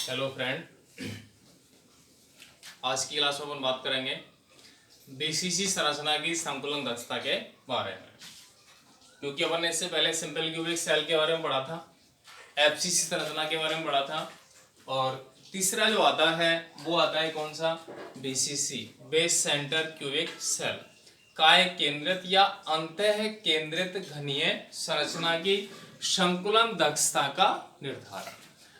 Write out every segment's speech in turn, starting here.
Hello friend, आज की class में अपन बात करेंगे बीसीसी संरचना की संकुलन दक्षता के बारे में। क्योंकि अपन ने इससे पहले सिंपल क्यूबिक सेल के बारे में पढ़ा था, एफसीसी संरचना के बारे में पढ़ा था, और तीसरा जो आता है वो आता है कौन सा, BCC base centre cubic cell, काय केंद्रित या अंतः केंद्रित घनीय संरचना की संकुलन दक्षता का निर्धारण।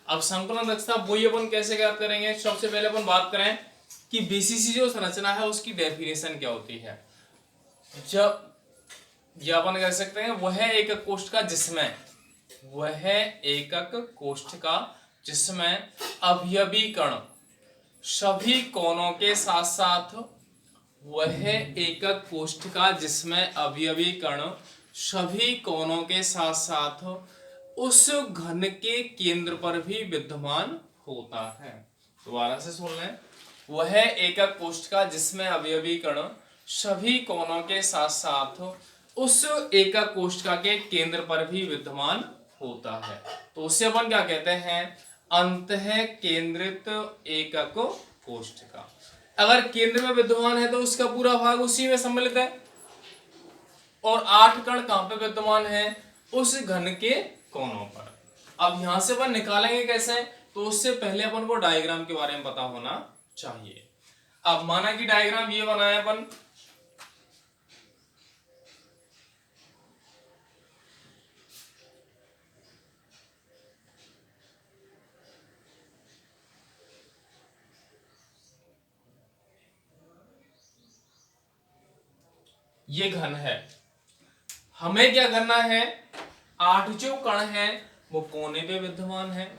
अब संकुलन दक्षता वही अपन कैसे ज्ञात करेंगे। सबसे पहले अपन बात करें कि बीसीसी जो संरचना है उसकी डेफिनेशन क्या होती है। जब यह अपन कह सकते हैं वह एकक कोष्ठ का जिसमें अवयवी कण सभी कोणों के साथ साथ वह एकक कोष्ठ का जिसमें अवयवी कण सभी कोणों के साथ साथ उस घन के केंद्र पर भी विद्यमान होता है। दोबारा से सुन लें, वह एकक कोष्ठ का जिसमें अवयवी कण सभी कोणों के साथ साथ उस एकक कोष्ठ का के केंद्र पर भी विद्यमान होता है। तो उसे अपन क्या कहते हैं, अंतः केंद्रित एकक कोष्ठ का। अगर केंद्र में विद्यमान है तो उसका पूरा भाग उसी में सम्मिलित है, और 8 कण कहां पे विद्यमान है, उस घन के कोनों पर। अब यहां से अपन निकालेंगे कैसे, तो उससे पहले अपन को डायग्राम के बारे में पता होना चाहिए। अब माना कि डायग्राम ये बनाया अपन, ये घन है। हमें क्या करना है, 8 जो कण है वो कोने पे विद्यमान है,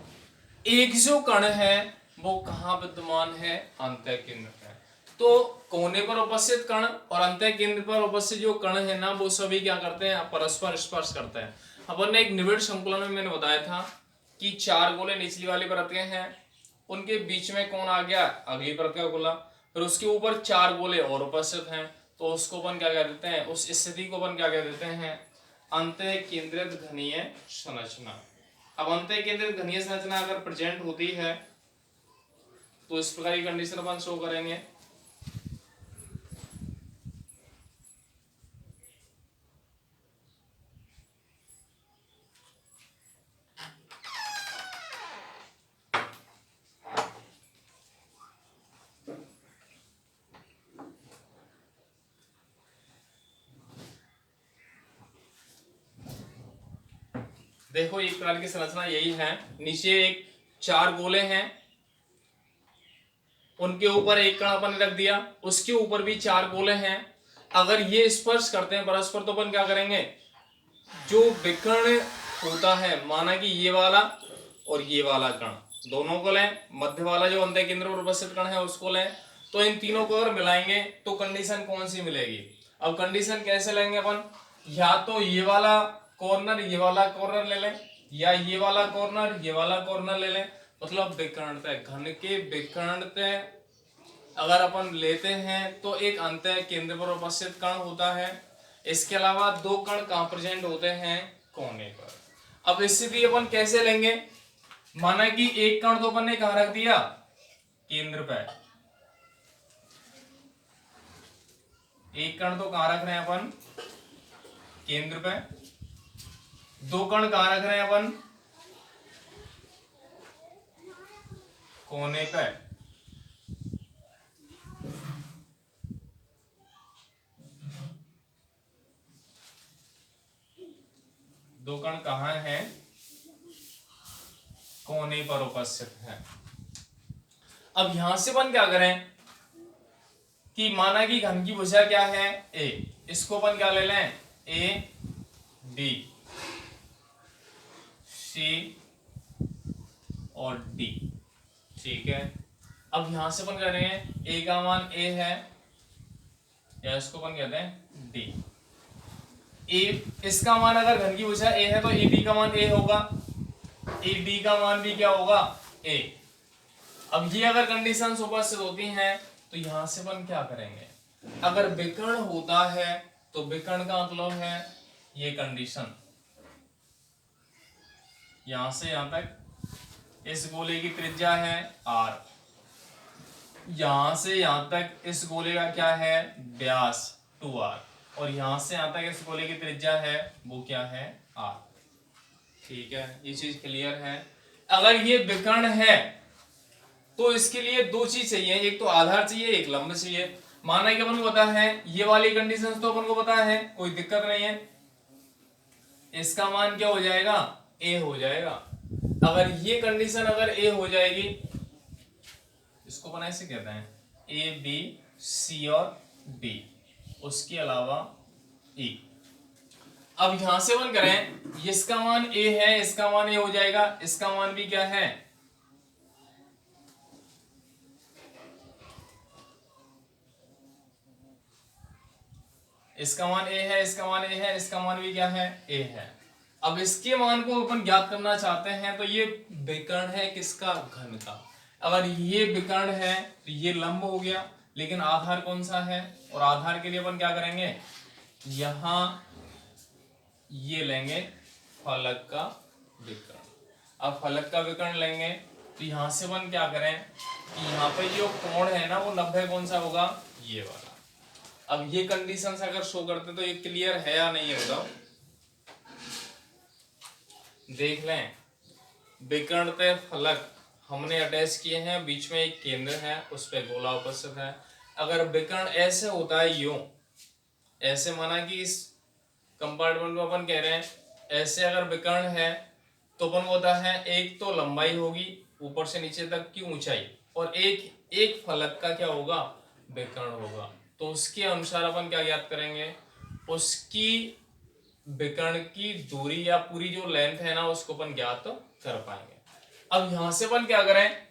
एक जो कण है वो कहां विद्यमान है, अंतः केंद्र पे। तो कोने पर उपस्थित कण और अंतः केंद्र पर उपस्थित जो कण है ना, वो सभी क्या करते हैं, परस्पर स्पर्श करते हैं। अपन ने एक निविड़ संकुलन में मैंने बताया था कि 4 गोले निचली वाली परत के हैं, उनके बीच में कौन आ गया, अगली परत का गोला, फिर उसके ऊपर 4 गोले और उपस्थित हैं, तो उसको अपन क्या कह देते हैं, उस स्थिति को अपन क्या कह देते हैं, अंतः केंद्रित घनीय संरचना। अब अंतः केंद्रित घनीय संरचना अगर प्रेजेंट होती है तो इस प्रकार की कंडीशन अपन शो करेंगे। देखो एक प्रकार की संरचना यही है, नीचे एक 4 गोले हैं, उनके ऊपर एक कण अपन ने रख दिया, उसके ऊपर भी 4 गोले हैं। अगर ये स्पर्श करते हैं परस्पर तो अपन क्या करेंगे, जो विकर्ण होता है, माना कि ये वाला और ये वाला कण दोनों को लें, मध्य वाला जो अंतः केंद्र पर उपस्थित कण है उसको लें, तो इन तीनों को अगर मिलाएंगे तो कंडीशन कौन सी मिलेगी। अब कंडीशन कैसे लेंगे अपन, या तो ये वाला कॉर्नर ये वाला कॉर्नर ले लें, या ये वाला कॉर्नर ये वाला कॉर्नर ले लें। मतलब विकर्णता, घन के विकर्णता अगर अपन लेते हैं तो एक अंतः केंद्र पर उपस्थित कण होता है, इसके अलावा 2 कण कहां प्रेजेंट होते हैं, कोने पर। अब स्थिति अपन कैसे लेंगे, माना कि एक कण तो अपन ने कहां रख दिया, केंद्र पे, एक कण तो कहां रख रहे हैं अपन, केंद्र पे। 2 कण कहां रख रहे हैं अपन, कोने पे। दो कण कहां है, कोने पर उपस्थित है। अब यहां से अपन क्या करें कि माना कि घन की भुजा क्या है, ए, इसको अपन क्या ले लें, ए बी सी और डी, ठीक है। अब यहां से अपन कह रहे हैं ए का मान ए है, या इसको अपन कहते हैं डी। ए, इसका मान अगर घन की भुजा ए है तो ए बी का मान ए होगा, ए बी का मान भी क्या होगा, ए। अब ये अगर कंडीशन उपस्थित होती हैं तो यहां से अपन क्या करेंगे, अगर विकर्ण होता है तो विकर्ण का मतलब है ये कंडीशन, यहां से यहां तक इस गोले की त्रिज्या है r, यहां से यहां तक इस गोले का क्या है व्यास 2r, और यहां से यहां तक इस गोले की त्रिज्या है वो क्या है r। ठीक है, ये चीज क्लियर है। अगर ये विकर्ण है तो इसके लिए दो चीज चाहिए, एक तो आधार चाहिए, एक लंब चाहिए। माना कि अपन को पता है ये वाली कंडीशन तो अपन को पता है, कोई दिक्कत नहीं है। इसका मान क्या हो जाएगा a हो जाएगा। अगर ये कंडीशन अगर a हो जाएगी, इसको अपन ऐसे कहते हैं a b c और d, उसके अलावा e। अब यहां से अपन करें, इसका मान a है, इसका मान a हो जाएगा, इसका मान भी क्या है, इसका मान a है, इसका मान a है, इसका मान भी क्या है a है। अब इसके मान को अपन ज्ञात करना चाहते हैं तो ये विकर्ण है किसका, घन का। अगर ये विकर्ण है तो ये लंब हो गया, लेकिन आधार कौन सा है, और आधार के लिए अपन क्या करेंगे, यहां ये लेंगे फलक का विकर्ण। अब फलक का विकर्ण लेंगे तो यहां से अपन क्या करें कि यहाँ पे जो कोण है ना वो 90 कौन सा होगा, ये वाला। अब ये कंडीशन से अगर शो करते तो ये क्लियर है या नहीं है बताओ, देख लें। विकर्ण पे फलक हमने अटैच किए हैं, बीच में एक केंद्र है, उस पे गोला उपस्थित है। अगर विकर्ण ऐसे होता है यूं, ऐसे माना कि इस कंपार्टमेंट को अपन कह रहे हैं ऐसे, अगर विकर्ण है तो अपन होता है एक तो लंबाई होगी ऊपर से नीचे तक की ऊंचाई, और एक फलक का क्या होगा, विकर्ण होगा। तो उसके अनुसार अपन क्या ज्ञात करेंगे, उसकी विकर्ण की दूरी या पूरी जो लेंथ है ना उसको अपन ज्ञात कर पाएंगे। अब यहां से अपन क्या करें,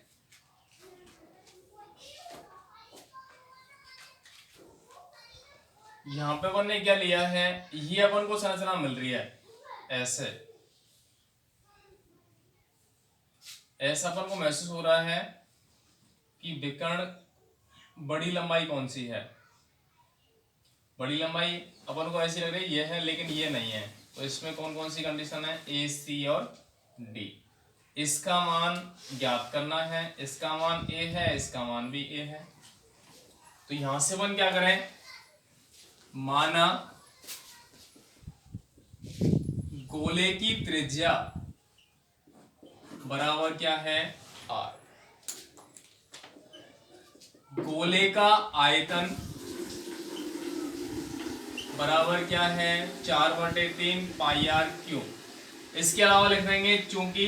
यहां पे अपन ने क्या लिया है, ये अपन को संरचना मिल रही है ऐसे, ऐसा अपन को महसूस हो रहा है कि विकर्ण बड़ी लंबाई कौन सी है, बड़ी लंबाई अपन को ऐसी लग रही है ये है, लेकिन ये नहीं है। तो इसमें कौन कौन सी कंडीशन है, ए सी और डी। इसका मान ज्ञात करना है, इसका मान ए है, इसका मान भी ए है। तो यहां से अपन क्या करें, माना गोले की त्रिज्या बराबर क्या है r, गोले का आयतन बराबर क्या है 4/3 पाई r क्यूब। इसके अलावा लिख देंगे चूंकि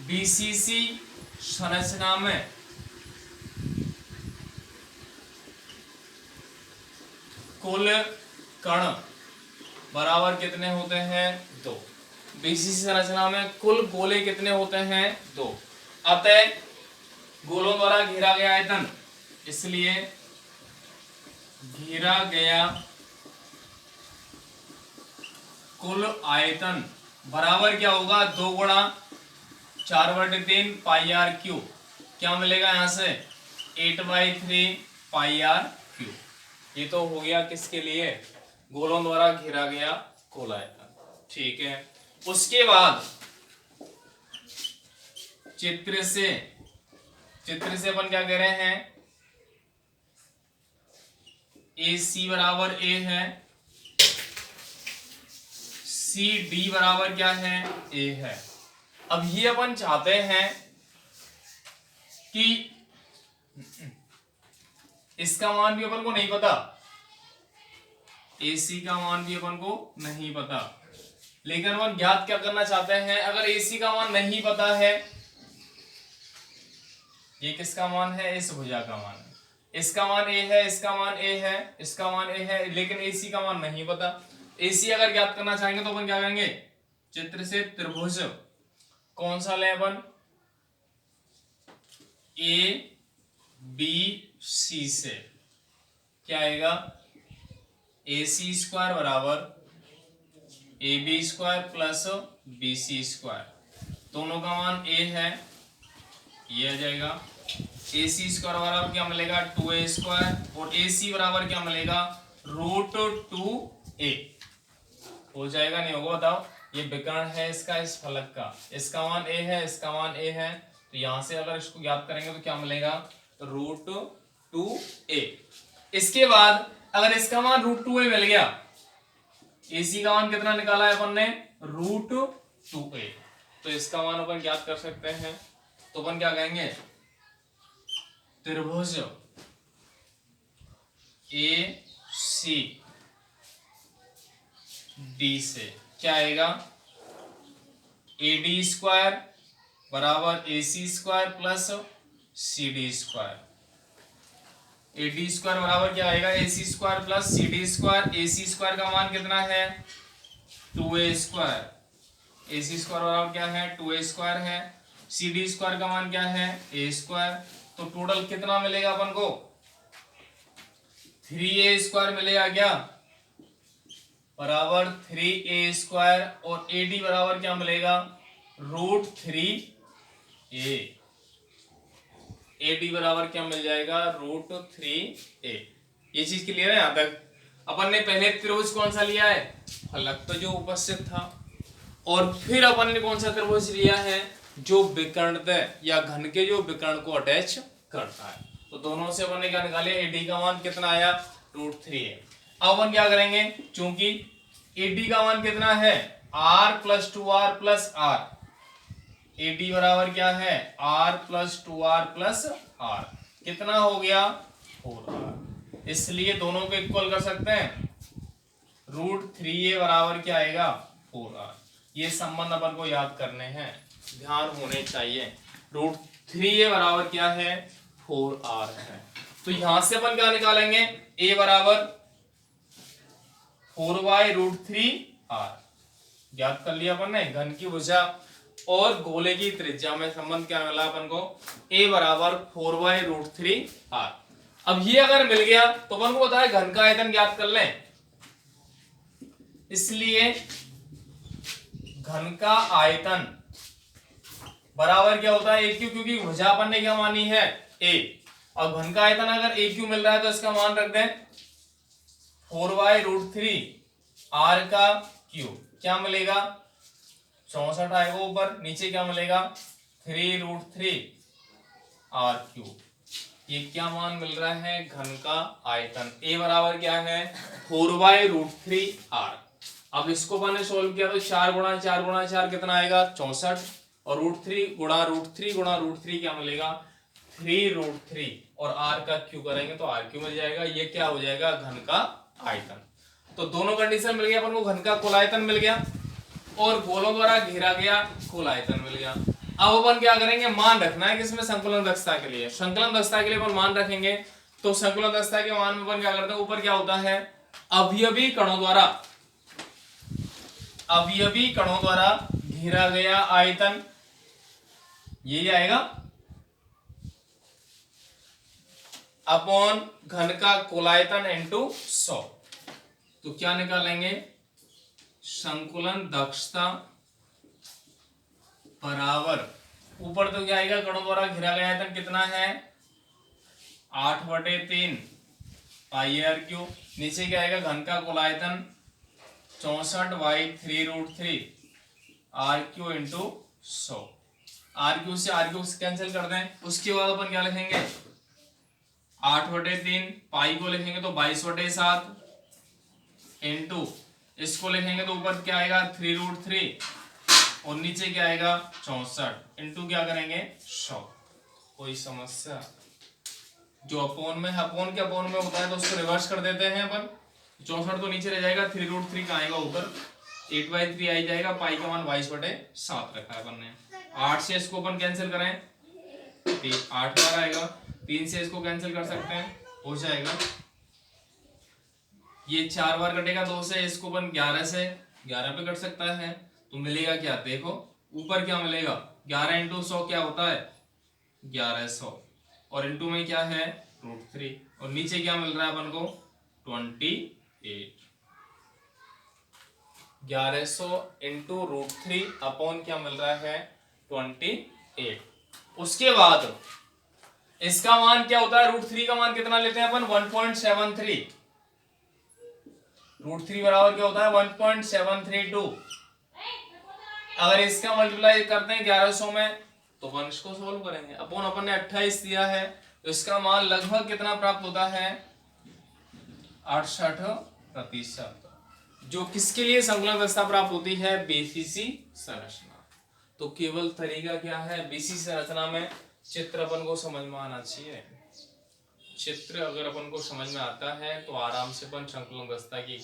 बीसीसी संरचना में कुल कण बराबर कितने होते हैं, 2। बीसीसी संरचना में कुल गोले कितने होते हैं, 2। अतः गोलों द्वारा घेरा गया आयतन, इसलिए घेरा गया कुल आयतन बराबर क्या होगा, 2 गुणा 4/3 पाई r क्यूब। क्या मिलेगा यहां से 8/3 पाई r क्यूब। ये तो हो गया किसके लिए, गोलों द्वारा घेरा गया कुल आयतन। ठीक है, उसके बाद चित्र से अपन क्या कह रहे हैं, ए सी बराबर ए है, सी डी बराबर क्या है, ए है। अब ये अपन चाहते हैं कि इसका मान भी अपन को नहीं पता, AC का मान भी अपन को नहीं पता, लेकिन अपन ज्ञात क्या करना चाहते हैं, अगर AC का मान नहीं पता है, ये किसका मान है, इस भुजा का मान है, इसका मान A है, इसका मान A है, इसका मान A है, लेकिन AC का मान नहीं पता। AC अगर ज्ञात करना चाहेंगे तो अपन क्या करेंगे, चित्र से त्रिभुज कौन सा ले अपन, ABC से क्या आएगा, AC² बराबर AB² प्लस BC²। दोनों का मान A है, ये आ जाएगा। AC² बराबर क्या मिलेगा, 2A² और AC बराबर क्या मिलेगा, √2A। हो जाएगा नहीं होगा बताओ, ये विकर्ण है इसका, इस फलक का, इसका मान A है, इसका मान A है, तो यहां से अगर इसको ज्ञात करेंगे तो क्या मिलेगा, √2a। इसके बाद अगर इसका मान √2a मिल गया, AC का मान कितना निकाला है अपन ने, √2a, तो इसका मान अपन ज्ञात कर सकते हैं। तो अपन क्या कहेंगे, त्रिभुज AC D से क्या आएगा, AD² बराबर AC² प्लस CD²। AD² बराबर क्या आएगा, AC² प्लस CD²। AC² का मान कितना है, 2a²। AC² बराबर क्या है, 2a² है। CD² का मान क्या है, a²। तो टोटल कितना मिलेगा अपन को, 3a² मिलेगा क्या, बराबर 3a² और AD बराबर क्या मिलेगा, √3a। AD बराबर क्या मिल जाएगा, √3a। ये चीज क्लियर है? यहां तक अपन ने पहले त्रिभुज कौन सा लिया है, फलक तो जो उपस्थित था, और फिर अपन ने कौन सा त्रिभुज लिया है, जो विकर्णद्वय या घन के जो विकर्ण को अटैच करता है। तो दोनों से अपन ने क्या निकाले, AD का मान कितना आया, √3a। अब अपन क्या करेंगे, चूंकि AD का मान कितना है, r + 2r + r। AD बराबर क्या है, r + 2r + r, कितना हो गया, 4r। इसलिए दोनों को इक्वल कर सकते हैं, √3a बराबर क्या आएगा, 4r। ये संबंध अपन को याद करने हैं, ध्यान होने चाहिए। √3a बराबर क्या है, 4r है। तो यहां से अपन क्या निकालेंगे, a बराबर 4/√3r ज्ञात कर लिया अपन ने। घन की भुजा और गोले की त्रिज्या में संबंध क्या मिला अपन को, a बराबर 4/√3r। अब ये अगर मिल गया तो अपन को बताया घन का आयतन ज्ञात कर लें। इसलिए घन का आयतन बराबर क्या होता है, AQ, क्योंकि भुजा अपन ने क्या मानी है, a। और घन का आयतन अगर AQ मिल रहा है तो इसका मान रख दें 4/√3r का क्यूब, क्या मिलेगा, 64 आएगा ऊपर, नीचे क्या मिलेगा, 3√3r³। ये क्या मान मिल रहा है, घन का आयतन। a बराबर क्या है, 4/√3r। अब इसको मैंने सोल्व किया तो 4 गुणा 4 गुणा 4 कितना आएगा, 64, और √3 गुणा √3 गुणा √3 क्या मिलेगा, 3√3, और r का क्यू करेंगे तो r³ मिल जाएगा। ये क्या हो जाएगा, घन का आयतन। तो दोनों कंडीशन मिल गया अपन को, घन का कुल आयतन मिल गया और गोलों द्वारा घेरा गया कुल आयतन मिल गया। अब अपन क्या करेंगे, मान रखना है किसमें, संकुलन दक्षता के लिए। संकुलन दक्षता के लिए अपन मान रखेंगे, तो संकुलन दक्षता के मान में अपन क्या करते हैं, ऊपर क्या होता है, अवयवी कणों द्वारा घेरा गया आयतन, यही आएगा, अपॉन घन का कुल आयतन इनटू 100। तो क्या निकालेंगे, संकुलन दक्षता बराबर, ऊपर तो क्या आएगा, कणों द्वारा घेरा गया आयतन कितना है, 8/3 πr³। नीचे क्या आएगा, घन का कुल आयतन 64/3√3 r³ इंटू 100। r³ से r³ कैंसिल कर दें। उसके बाद अपन क्या लिखेंगे, 8/3 पाई को लिखेंगे तो 22/7 इंटू, इसको लिखेंगे तो ऊपर क्या आएगा, 3√3, और नीचे क्या आएगा, 64, इंटू क्या करेंगे, 100। कोई समस्या, जो अपोन में है, अपोन के अपोन में होता है तो उसको रिवर्स कर देते हैं अपन। 64 तो नीचे रह जाएगा, 3√3 का आएगा ऊपर, 8/3 आ जाएगा, पाई का मान 22/7 रखा है अपन ने। 8 से इसको अपन कैंसिल करें, 8 बार आएगा, 3 से इसको कैंसिल कर सकते हैं, हो जाएगा। ये 4 बार कटेगा, 2 से इसको अपन 11 से 11 पे कट सकता है, तो मिलेगा क्या, देखो ऊपर क्या मिलेगा, 11 इंटू 100 क्या होता है, 1100, और इंटू में क्या है, √3, और नीचे क्या मिल रहा है अपन को, 28। 1100 इंटू √3 अपॉन क्या मिल रहा है, 28। उसके बाद इसका मान क्या होता है, √3 का मान कितना लेते हैं अपन, 1.73। √3 बराबर क्या होता है, 1.732। अगर इसका मल्टीप्लाई करते हैं 1100 में तो अपन इसको सोल्व करेंगे। अपन ने 28 दिया है तो इसका मान लगभग कितना प्राप्त होता है 68%, जो किसके लिए संकुलन दक्षता प्राप्त होती है बीसीसी संरचना। तो केवल तरीका क्या है, बीसीसी संरचना में चित्र अपन को समझ में आना चाहिए। चित्र अगर अपन को समझ में आता है तो आराम से अपन संकुलन दक्षता की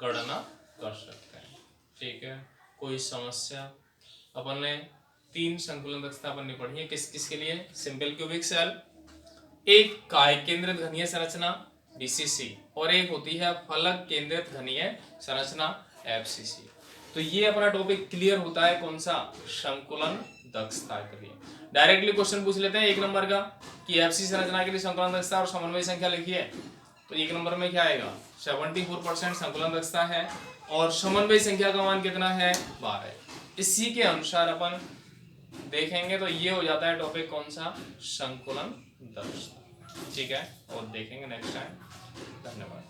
गणना कर सकते हैं। ठीक है, कोई समस्या। अपन ने 3 संकुलन दक्षता अपन ने पढ़ी है, किस किस के लिए, सिंपल क्यूबिक सेल, एक काय केंद्रित घनीय संरचना बीसीसी, और एक होती है फलक केंद्रित घनीय संरचना एफसीसी। तो ये अपना टॉपिक क्लियर होता है कौन सा, संकुलन दक्षता के लिए। डायरेक्टली क्वेश्चन पूछ लेते हैं 1 नंबर का कि एफसीसी संरचना के लिए संकुलन दक्षता और समन्वय संख्या लिखिए। तो 1 नंबर में क्या आएगा, 74% संकुलन दक्षता है और समन्वय संख्या का मान कितना है 12। इसी के अनुसार अपन देखेंगे तो ये हो जाता है टॉपिक कौन सा, संकुलन दक्षता। ठीक है, और देखेंगे नेक्स्ट टाइम। धन्यवाद।